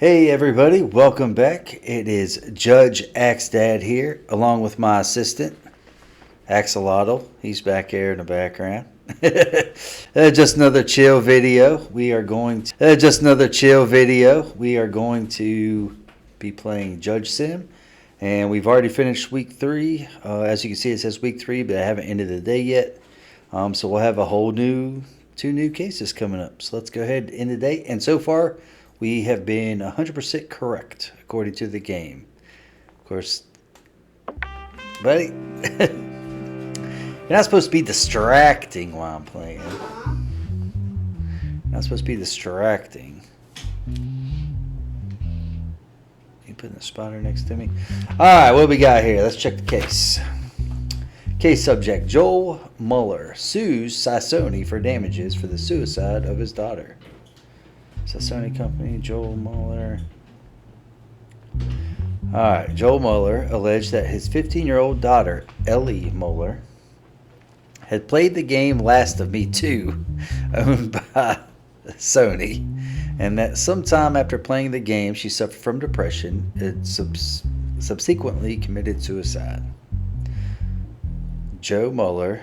Hey everybody, welcome back. It is Judge Axdad here, along with my assistant, Axolotl. He's back here in the background. Just another chill video. We are going to be playing Judge Sim, and we've already finished week 3. As you can see, it says week 3, but I haven't ended the day yet. So we'll have a whole two new cases coming up. So let's go ahead and end the day. And so far, we have been 100% correct, according to the game. Of course, buddy, you're not supposed to be distracting while I'm playing. You're not supposed to be distracting. You putting the spotter next to me? Alright, what we got here? Let's check the case. Case subject, Joel Mueller sues SySony for damages for the suicide of his daughter. SySony company, Joel Mueller. Alright, Joel Mueller alleged that his 15-year-old daughter, Ellie Mueller, had played the game Last of Me 2, owned by Sony, and that sometime after playing the game, she suffered from depression and subsequently committed suicide. Joe Mueller,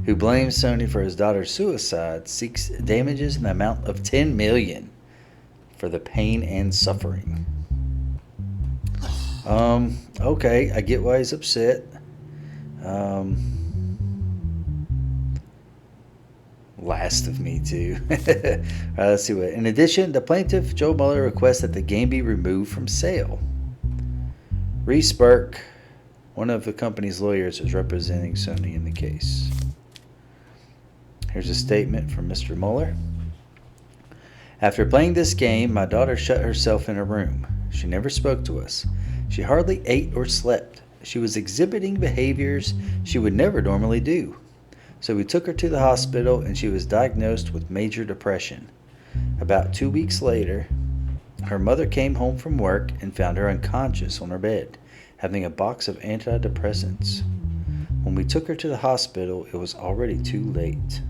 who blames Sony for his daughter's suicide, seeks damages in the amount of $10 million for the pain and suffering. Okay, I get why he's upset. Last of Me too. Alright, let's see what. In addition, the plaintiff, Joe Mueller, requests that the game be removed from sale. Reese Burke, one of the company's lawyers, is representing Sony in the case. Here's a statement from Mr. Mueller. After playing this game, my daughter shut herself in a room. She never spoke to us. She hardly ate or slept. She was exhibiting behaviors she would never normally do. So we took her to the hospital and she was diagnosed with major depression. About 2 weeks later, her mother came home from work and found her unconscious on her bed, having a box of antidepressants. When we took her to the hospital, it was already too late.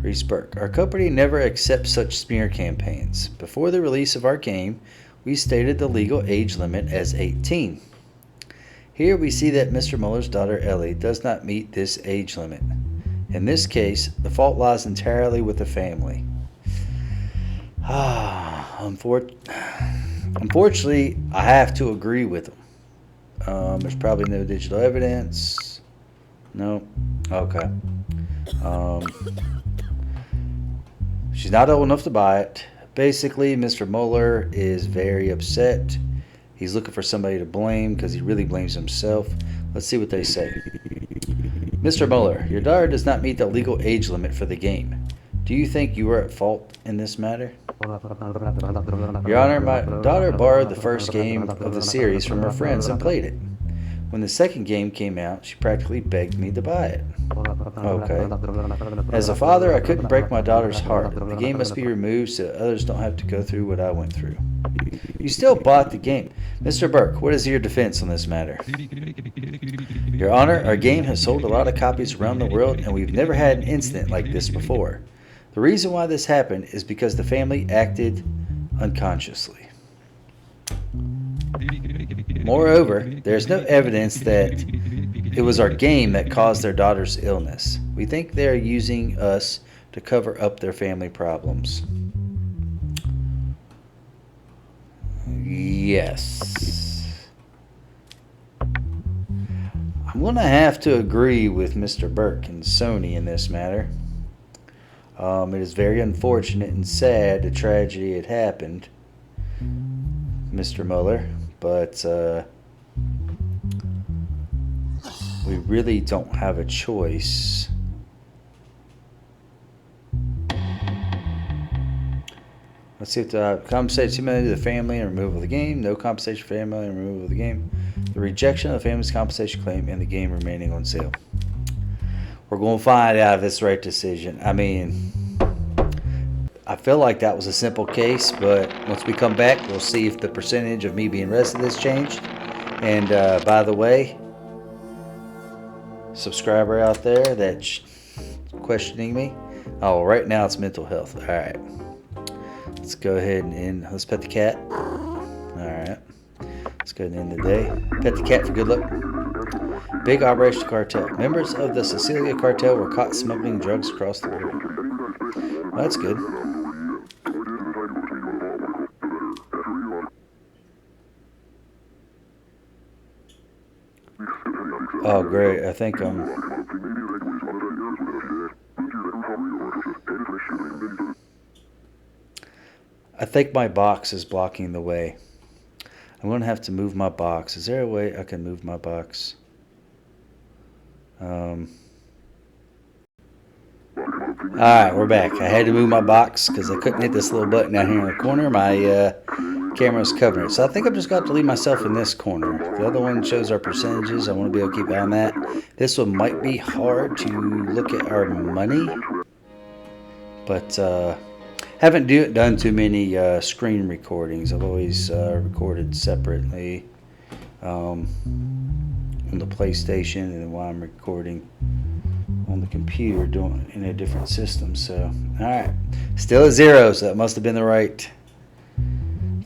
Reese Burke. Our company never accepts such smear campaigns. Before the release of our game, we stated the legal age limit as 18. Here we see that Mr. Mueller's daughter Ellie does not meet this age limit. In this case, the fault lies entirely with the family. Unfortunately, I have to agree with them. There's probably no digital evidence. No. Okay. She's not old enough to buy it. Basically, Mr. Mueller is very upset. He's looking for somebody to blame because he really blames himself. Let's see what they say. Mr. Mueller, your daughter does not meet the legal age limit for the game. Do you think you were at fault in this matter? Your Honor, my daughter borrowed the first game of the series from her friends and played it. When the second game came out, she practically begged me to buy it. Okay. As a father, I couldn't break my daughter's heart. The game must be removed so others don't have to go through what I went through. You still bought the game. Mr. Burke, what is your defense on this matter? Your Honor, our game has sold a lot of copies around the world, and we've never had an incident like this before. The reason why this happened is because the family acted unconsciously. Moreover, there's no evidence that it was our game that caused their daughter's illness. We think they are using us to cover up their family problems. Yes. I'm going to have to agree with Mr. Burke and Sony in this matter. It is very unfortunate and sad the tragedy had happened, Mr. Mueller, but we really don't have a choice. Let's see if the compensation to the family and removal of the game. No compensation for family and removal of the game. The rejection of the family's compensation claim and the game remaining on sale. We're going to find out if it's the right decision. I mean, I feel like that was a simple case, but once we come back, we'll see if the percentage of me being arrested has changed. And by the way, subscriber out there that's questioning me, Oh, right now it's mental health. All right. Let's go ahead and let's pet the cat. All right. Let's go ahead and end the day. Pet the cat for good luck. Big operation cartel. Members of the Sicilia cartel were caught smuggling drugs across the border. Well, that's good. Oh, great. I think my box is blocking the way. I'm going to have to move my box. Is there a way I can move my box? Alright, we're back. I had to move my box because I couldn't hit this little button down here in the corner. My camera was covering it. So I think I've just got to leave myself in this corner. The other one shows our percentages. I want to be able to keep an eye on that. This one might be hard to look at our money. But haven't done too many screen recordings. I've always recorded separately on the PlayStation, and then while I'm recording on the computer, doing it in a different system. So, all right, still at 0. So that must have been the right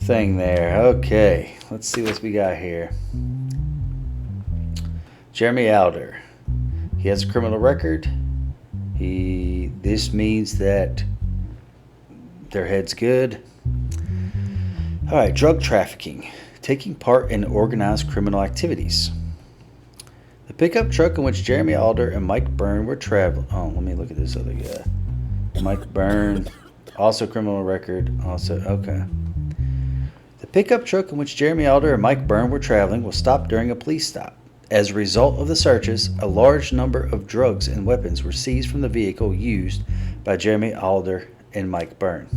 thing there. Okay, let's see what we got here. Jeremy Alder. He has a criminal record. This means that their head's good. All right, drug trafficking, taking part in organized criminal activities. The pickup truck in which Jeremy Alder and Mike Byrne were traveling. Oh, let me look at this other guy. Mike Byrne, also criminal record. Also, okay. The pickup truck in which Jeremy Alder and Mike Byrne were traveling was stopped during a police stop. As a result of the searches, a large number of drugs and weapons were seized from the vehicle used by Jeremy Alder and Mike Byrne.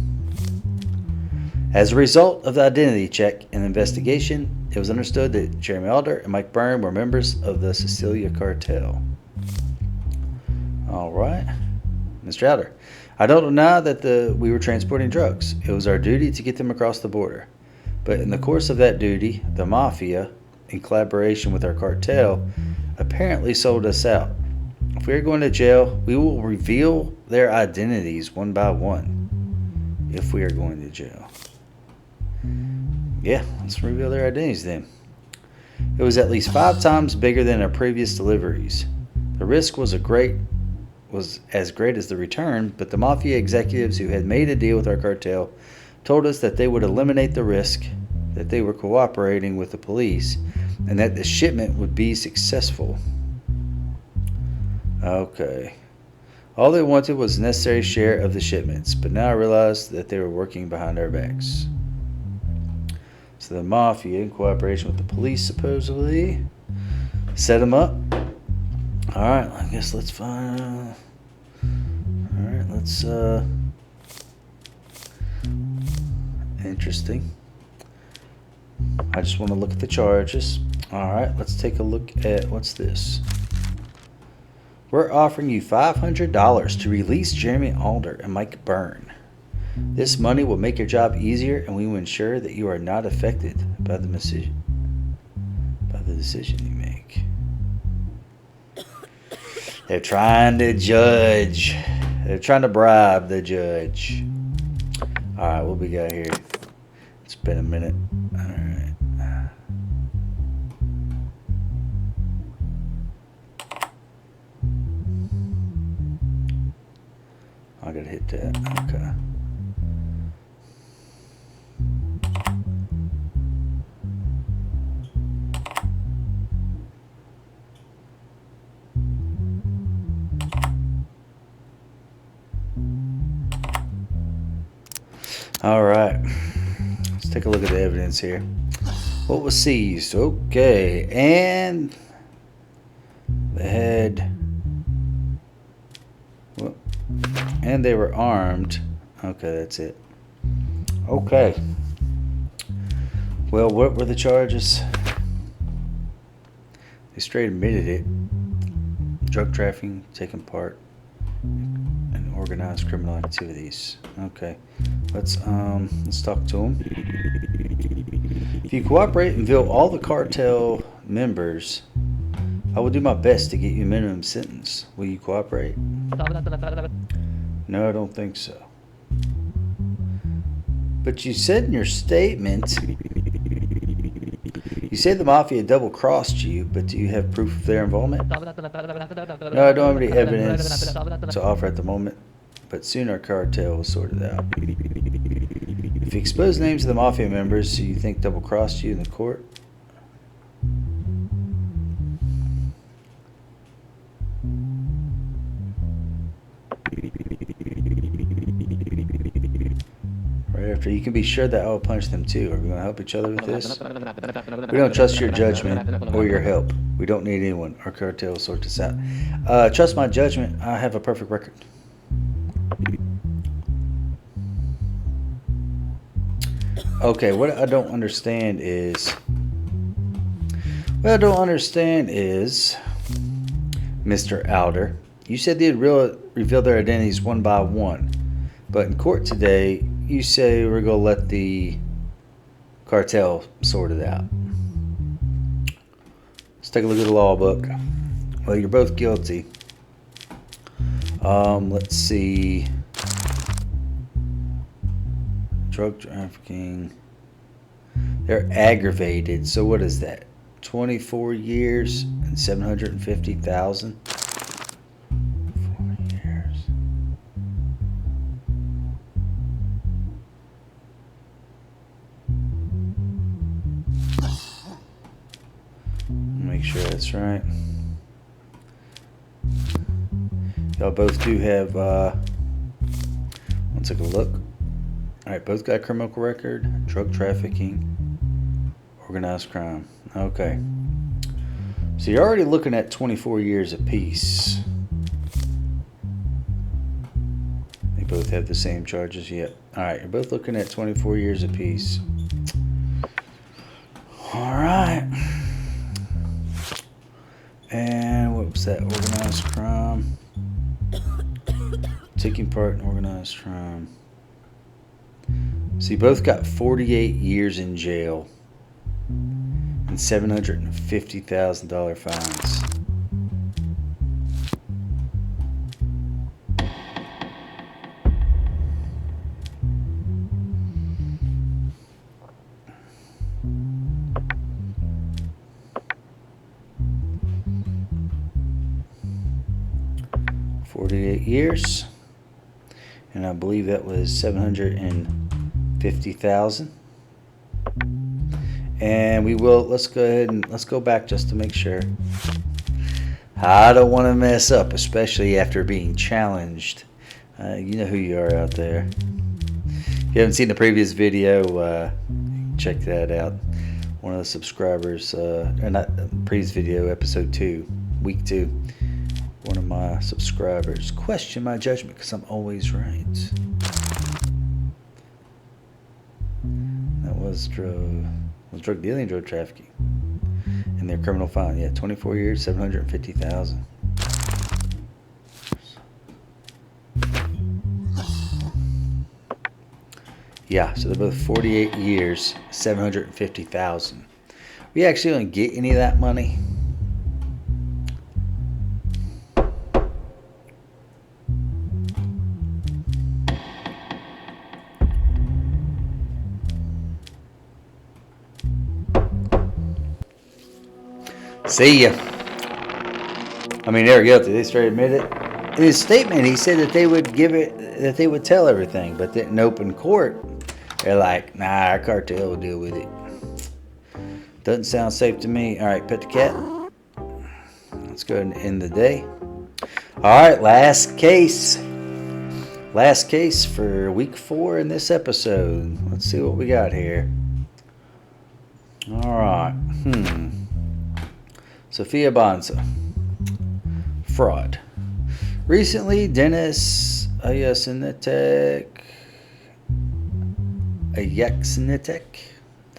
As a result of the identity check and investigation, it was understood that Jeremy Alder and Mike Byrne were members of the Sicilia cartel. All right. Mr. Alder, I don't deny that we were transporting drugs. It was our duty to get them across the border. But in the course of that duty, the mafia, in collaboration with our cartel, apparently sold us out. If we are going to jail, we will reveal their identities one by one. If we are going to jail. Yeah, let's reveal their identities then. It was at least 5 times bigger than our previous deliveries. The risk was as great as the return, but the mafia executives who had made a deal with our cartel told us that they would eliminate the risk, that they were cooperating with the police, and that the shipment would be successful. Okay. All they wanted was a necessary share of the shipments, but now I realized that they were working behind our backs. So the mafia, in cooperation with the police, supposedly, set them up. Alright, I guess let's find... Alright, let's... Interesting. I just want to look at the charges. Alright, let's take a look at... What's this? We're offering you $500 to release Jeremy Alder and Mike Byrne. This money will make your job easier, and we will ensure that you are not affected by the decision you make. They're trying to judge. They're trying to bribe the judge. All right, what we got here? It's been a minute. All right. I gotta hit that. Okay. All right, let's take a look at the evidence here. What was seized? Okay, and they had, well, and they were armed. Okay, that's it. Okay. Well, what were the charges? They straight admitted it. Drug trafficking, taking part in organized criminal activities. Okay. Let's talk to them. If you cooperate and reveal all the cartel members, I will do my best to get you a minimum sentence. Will you cooperate? No, I don't think so. But you said in your statement, you said the mafia double-crossed you, but do you have proof of their involvement? No, I don't have any evidence to offer at the moment, but soon our cartel will sort it out. If you expose names of the mafia members who you think double-crossed you in the court, right after, you can be sure that I will punish them too. Are we going to help each other with this? We don't trust your judgment or your help. We don't need anyone. Our cartel will sort this out. Trust my judgment. I have a perfect record. Okay, what I don't understand is... Mr. Alder, you said they'd reveal their identities one by one. But in court today, you say we're going to let the cartel sort it out. Let's take a look at the law book. Well, you're both guilty. Let's see. Drug trafficking. They're aggravated. So what is that? 24 years and 750,000. 4 years. Make sure that's right. Y'all both do have. Let's take a look. All right, both got a criminal record, drug trafficking, organized crime. Okay. So you're already looking at 24 years apiece. They both have the same charges yet. All right, you're both looking at 24 years apiece. All right. And what was that? Organized crime. Taking part in organized crime. So you both got 48 years in jail and $750,000 fines. $48, and I believe that was $750,000. And we will, let's go ahead and let's go back just to make sure. I don't want to mess up, especially after being challenged. You know who you are out there. If you haven't seen the previous video, check that out. One of the subscribers, or not previous video, episode 2, week 2. One of my subscribers questioned my judgment because I'm always right. That was drug dealing, drug trafficking, and their criminal fine. Yeah, 24 years, 750,000. Yeah, so they're both 48 years, 750,000. We actually don't get any of that money. See ya. I mean, they were guilty. They straight admitted it. In his statement, he said that they would they would tell everything, but then in open court, they're like, nah, our cartel will deal with it. Doesn't sound safe to me. All right, pet the cat. Let's go ahead and end the day. All right, last case. Last case for week 4 in this episode. Let's see what we got here. All right. Sophia Bonza. Fraud. Recently, Dennis Ayasinitek. I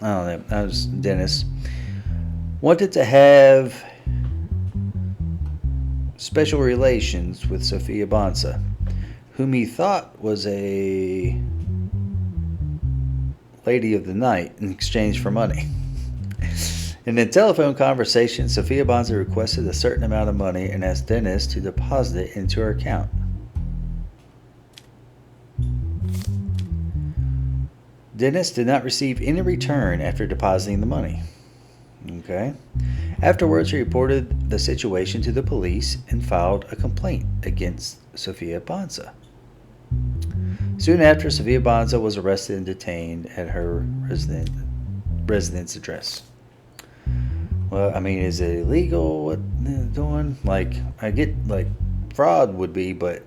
don't know, that was Dennis. Wanted to have special relations with Sophia Bonza, whom he thought was a lady of the night in exchange for money. In a telephone conversation, Sophia Bonza requested a certain amount of money and asked Dennis to deposit it into her account. Dennis did not receive any return after depositing the money. Okay. Afterwards, he reported the situation to the police and filed a complaint against Sofia Bonza. Soon after, Sofia Bonza was arrested and detained at her residence address. Well, I mean, is it illegal what they're doing? Like, I get, like, fraud would be, but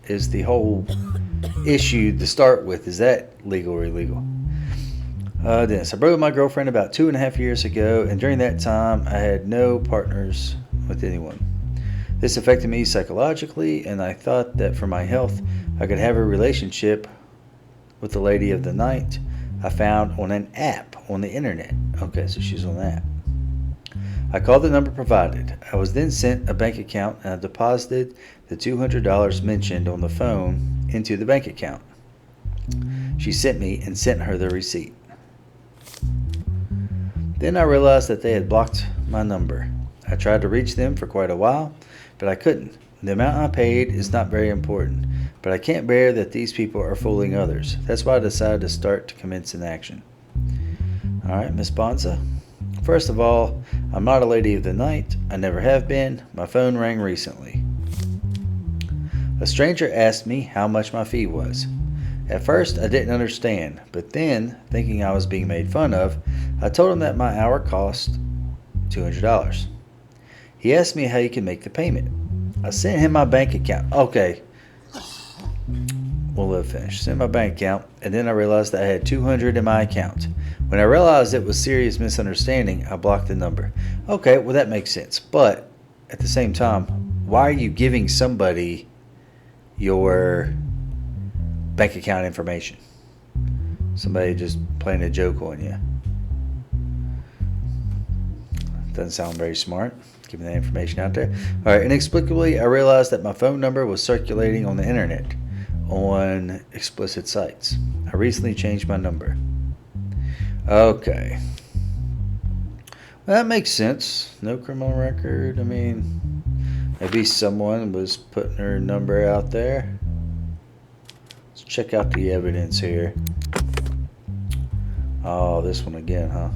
is the whole issue to start with, is that legal or illegal? Dennis, I broke up with my girlfriend about 2.5 years ago, and during that time, I had no partners with anyone. This affected me psychologically, and I thought that for my health, I could have a relationship with the lady of the night I found on an app on the internet. Okay, so she's on that. I called the number provided. I was then sent a bank account, and I deposited the $200 mentioned on the phone into the bank account. She sent her the receipt. Then I realized that they had blocked my number. I tried to reach them for quite a while, but I couldn't. The amount I paid is not very important, but I can't bear that these people are fooling others. That's why I decided to commence an action. All right, Miss Bonza. First of all, I'm not a lady of the night. I never have been. My phone rang recently. A stranger asked me how much my fee was. At first, I didn't understand, but then, thinking I was being made fun of, I told him that my hour cost $200. He asked me how he could make the payment. I sent him my bank account. Okay. We'll let it finish. Sent my bank account, and then I realized that I had $200 in my account. When I realized it was serious misunderstanding, I blocked the number. Okay, well that makes sense. But at the same time, why are you giving somebody your bank account information? Somebody just playing a joke on you. Doesn't sound very smart, giving that information out there. All right, inexplicably, I realized that my phone number was circulating on the internet on explicit sites. I recently changed my number. Okay. Well, that makes sense. No criminal record. I mean, maybe someone was putting her number out there. Let's check out the evidence here. Oh, this one again, huh?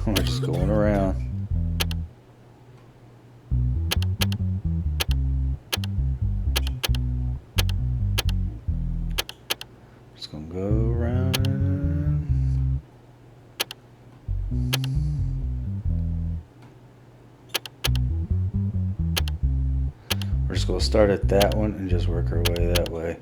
We're just going around. Just gonna go around. We're just gonna start at that one and just work our way that way.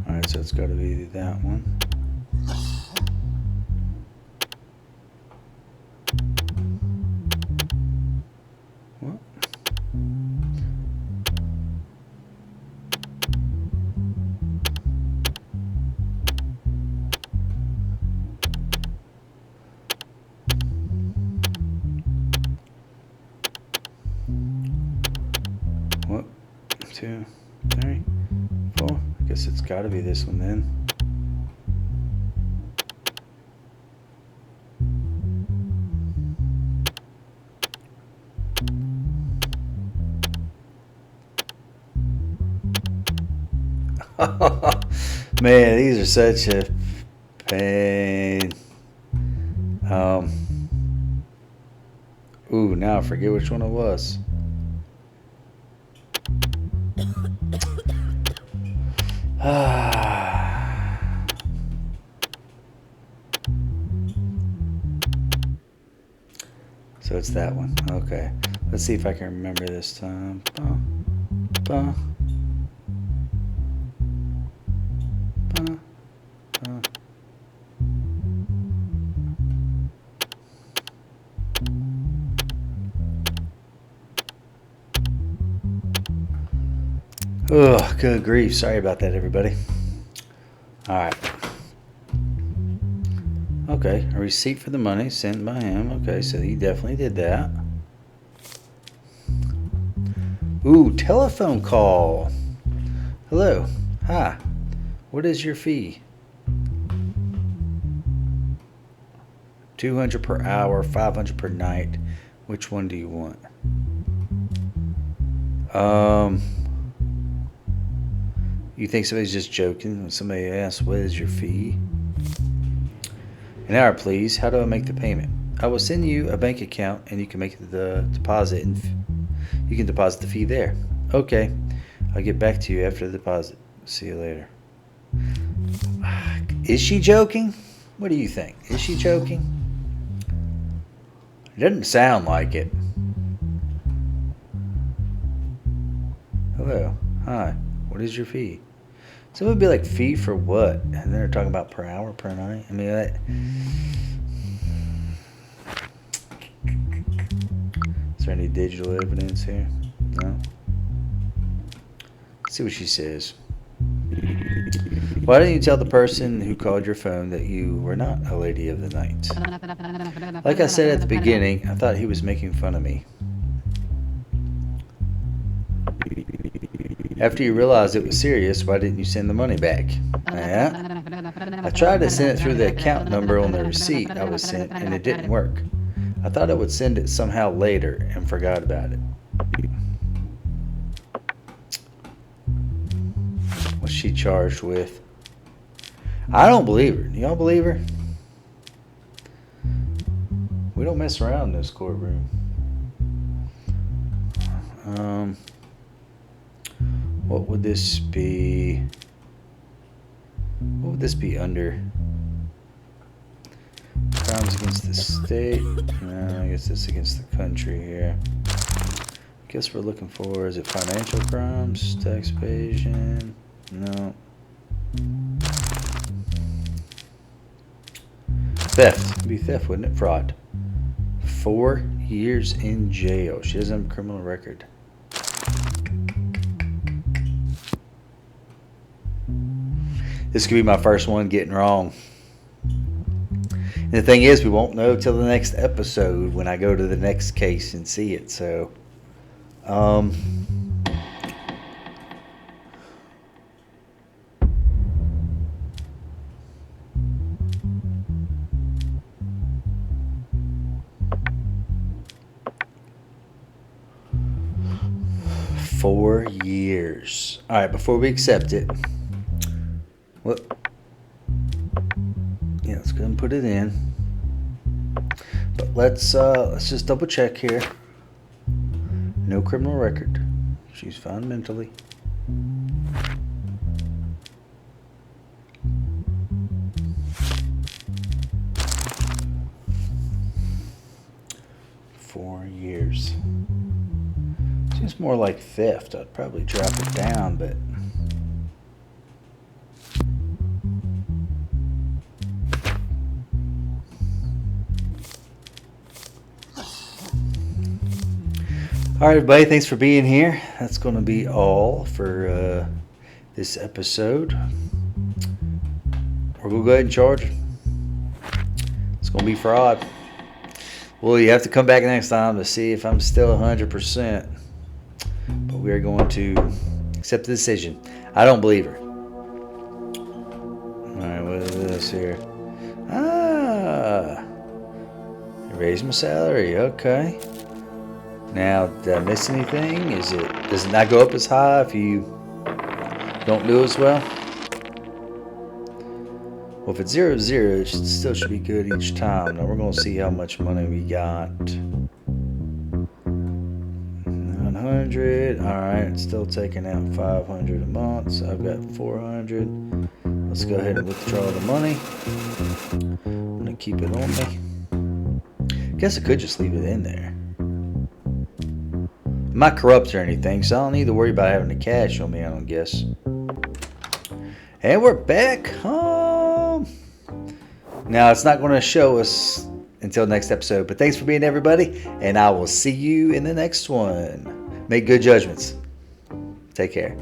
Alright, so it's gotta be that one. What? What? 2, 3, 4. I guess it's got to be this one then. Man, these are such a pain. Ooh, now I forget which one it was. So it's that one. Okay. Let's see if I can remember this time. Oh, good grief. Sorry about that, everybody. All right. Okay, a receipt for the money sent by him. Okay, so he definitely did that. Ooh, telephone call. Hello. Hi. What is your fee? 200 per hour, 500 per night. Which one do you want? You think somebody's just joking when somebody asks, what is your fee? An hour, please. How do I make the payment? I will send you a bank account and you can make the deposit and you can deposit the fee there. Okay. I'll get back to you after the deposit. See you later. Is she joking? What do you think? Is she joking? It doesn't sound like it. Hello. Hi. What is your fee? So it would be like fee for what? And then they're talking about per hour, per night. I mean, is there any digital evidence here? No. Let's see what she says. Why didn't you tell the person who called your phone that you were not a lady of the night? Like I said at the beginning, I thought he was making fun of me. After you realized it was serious, why didn't you send the money back? Yeah. I tried to send it through the account number on the receipt I was sent, and it didn't work. I thought I would send it somehow later and forgot about it. What's she charged with? I don't believe her. Do y'all believe her? We don't mess around in this courtroom. What would this be? What would this be under? Crimes against the state? No, I guess it's against the country here. I guess we're looking for, is it financial crimes? Tax evasion? No. Theft. It'd be theft, wouldn't it? Fraud. 4 years in jail. She doesn't have a criminal record. This could be my first one getting wrong. And the thing is, we won't know till the next episode when I go to the next case and see it. So, 4 years. All right, before we accept it, well, yeah, let's go ahead and put it in. But let's just double check here. No criminal record. She's fine mentally. Four years. Seems more like theft. I'd probably drop it down, but all right, everybody, thanks for being here. That's going to be all for this episode. We're going to go ahead and charge it. It's going to be fraud. Well, you have to come back next time to see if I'm still 100%. But we are going to accept the decision. I don't believe her. All right, what is this here? You raised my salary. Okay. Now, did I miss anything? Does it not go up as high if you don't do as well? Well, if it's 0-0, it still should be good each time. Now we're going to see how much money we got. 900. All right, it's still taking out 500 a month. So I've got 400. Let's go ahead and withdraw the money. I'm going to keep it on me. I guess I could just leave it in there. I'm not corrupt or anything, so I don't need to worry about having the cash on me, I don't guess. And we're back home. Now, it's not going to show us until next episode, but thanks for being everybody, and I will see you in the next one. Make good judgments. Take care.